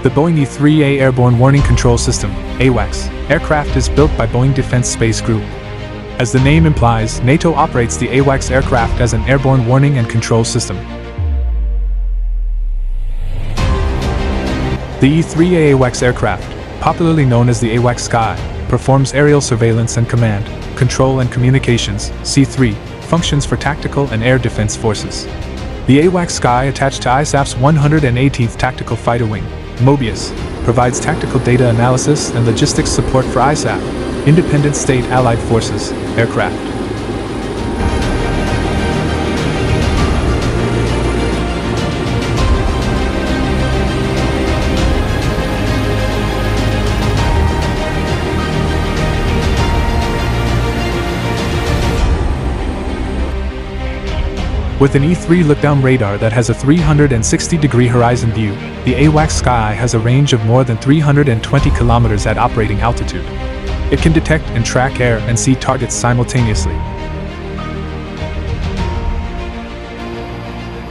The Boeing E-3A Airborne Warning Control System, AWACS, aircraft is built by Boeing Defense Space Group. As the name implies, NATO operates the AWACS aircraft as an airborne warning and control system. The E-3A AWACS aircraft, popularly known as the AWACS Sky, performs aerial surveillance and command, control and communications (C3) functions for tactical and air defense forces. The AWACS Sky, attached to ISAF's 118th Tactical Fighter Wing, Mobius, provides tactical data analysis and logistics support for ISAF, Independent State Allied Forces, aircraft. With an E-3 look-down radar that has a 360-degree horizon view, the AWACS Sky has a range of more than 320 kilometers at operating altitude. It can detect and track air and sea targets simultaneously.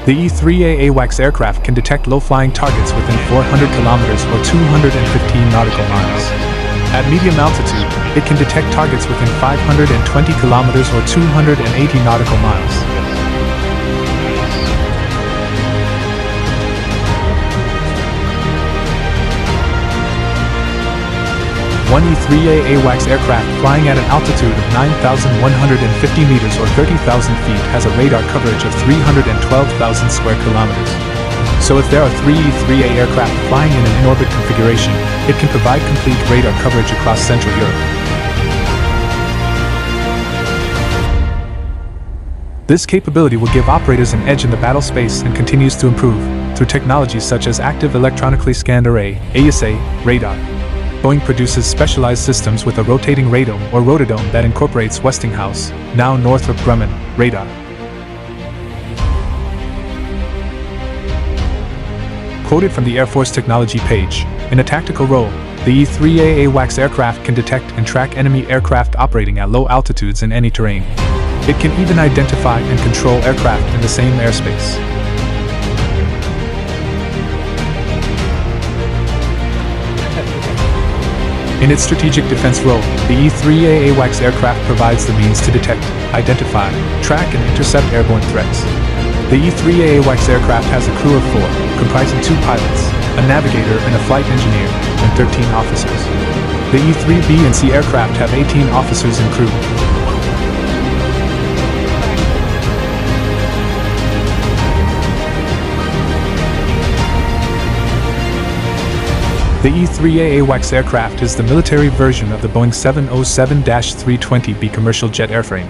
The E-3A AWACS aircraft can detect low-flying targets within 400 kilometers or 215 nautical miles. At medium altitude, it can detect targets within 520 kilometers or 280 nautical miles. One E-3A AWACS aircraft flying at an altitude of 9,150 meters or 30,000 feet has a radar coverage of 312,000 square kilometers. So if there are 3 E-3A aircraft flying in an in-orbit configuration, it can provide complete radar coverage across Central Europe. This capability will give operators an edge in the battle space and continues to improve through technologies such as Active Electronically Scanned Array (AESA) radar. Boeing produces specialized systems with a rotating radome or rotodome that incorporates Westinghouse, now Northrop Grumman, radar. Quoted from the Air Force Technology page, in a tactical role, the E-3A AWACS aircraft can detect and track enemy aircraft operating at low altitudes in any terrain. It can even identify and control aircraft in the same airspace. In its strategic defense role, the E-3A AWACS aircraft provides the means to detect, identify, track and intercept airborne threats. The E-3A AWACS aircraft has a crew of 4, comprising 2 pilots, a navigator and a flight engineer, and 13 officers. The E-3B and C aircraft have 18 officers and crew. The E-3A AWACS aircraft is the military version of the Boeing 707-320B commercial jet airframe.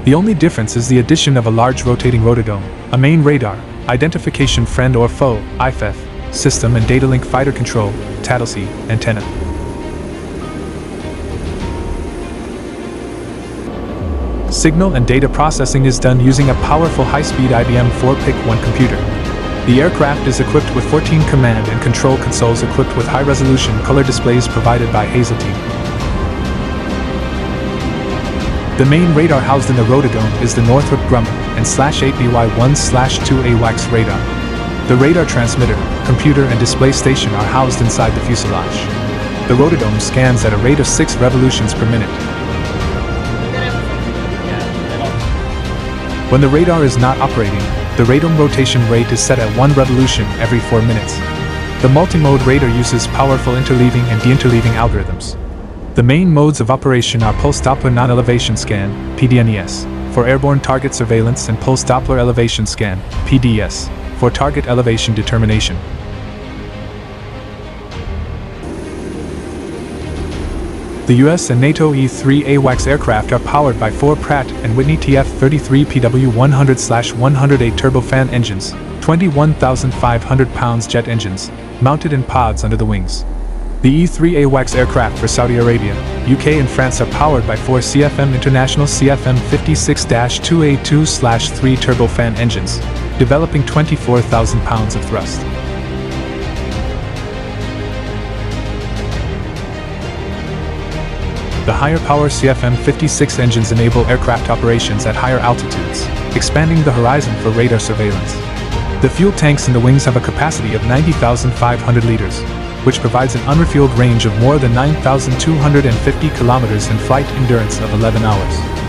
The only difference is the addition of a large rotating rotodome, a main radar, identification friend or foe (IFF) system and data link fighter control (TADLC) antenna. Signal and data processing is done using a powerful high-speed IBM 4PIC-1 computer. The aircraft is equipped with 14 command and control consoles equipped with high-resolution color displays provided by Hazeltine. The main radar housed in the rotodome is the Northrop Grumman and /8BY1/2 AWACS radar. The radar transmitter, computer and display station are housed inside the fuselage. The rotodome scans at a rate of 6 revolutions per minute. When the radar is not operating, the radome rotation rate is set at 1 revolution every 4 minutes. The multi-mode radar uses powerful interleaving and deinterleaving algorithms. The main modes of operation are Pulse Doppler Non-Elevation Scan, PDNES, for airborne target surveillance and Pulse Doppler Elevation Scan, PDS, for target elevation determination. The US and NATO E-3 AWACS aircraft are powered by 4 Pratt & Whitney TF33PW100/108 turbofan engines, 21,500 pounds jet engines, mounted in pods under the wings. The E-3 AWACS aircraft for Saudi Arabia, UK and France are powered by 4 CFM International CFM 56-2A2/3 turbofan engines, developing 24,000 pounds of thrust. The higher power CFM 56 engines enable aircraft operations at higher altitudes, expanding the horizon for radar surveillance. The fuel tanks in the wings have a capacity of 90,500 liters. which provides an unrefueled range of more than 9,250 kilometers and flight endurance of 11 hours.